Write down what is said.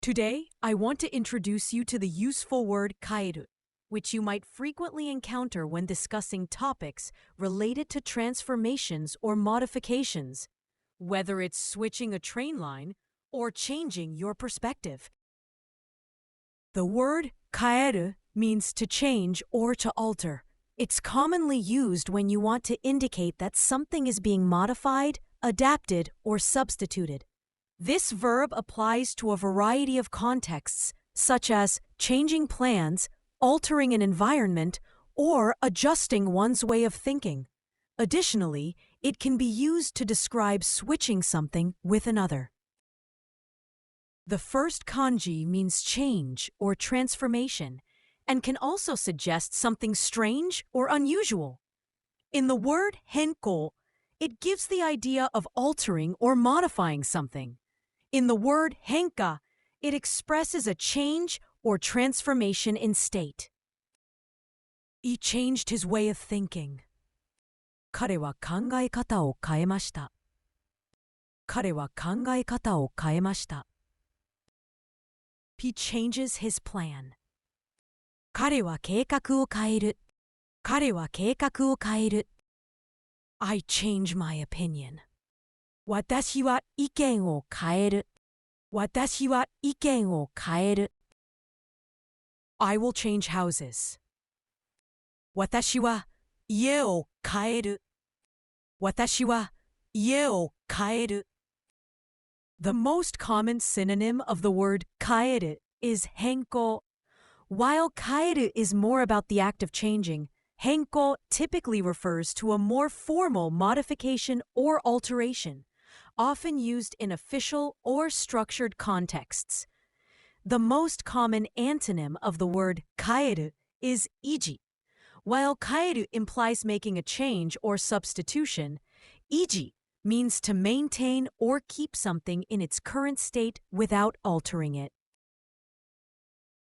Today, I want to introduce you to the useful word kaeru, which you might frequently encounter when discussing topics related to transformations or modifications, whether it's switching a train line or changing your perspective. The word kaeru means to change or to alter. It's commonly used when you want to indicate that something is being modified, adapted, or substituted. This verb applies to a variety of contexts, such as changing plans, altering an environment, or adjusting one's way of thinking. Additionally, it can be used to describe switching something with another. The first kanji means change or transformation, and can also suggest something strange or unusual. In the word henko, it gives the idea of altering or modifying something. In the word henka, it expresses a change or transformation in state. He changed his way of thinking. 彼は考え方を変えました。彼は考え方を変えました。He changes his plan. 彼は計画を変える。彼は計画を変える。I change my opinion. 私は意見を変える。私は意見を変える。I will change houses. 私は家を変える。私は家を変える。The most common synonym of the word 変える is 変更. While 変える is more about the act of changing, 変更 typically refers to a more formal modification or alteration, often used in official or structured contexts. The most common antonym of the word 変える is 維持. While 変える implies making a change or substitution, 維持 means to maintain or keep something in its current state without altering it.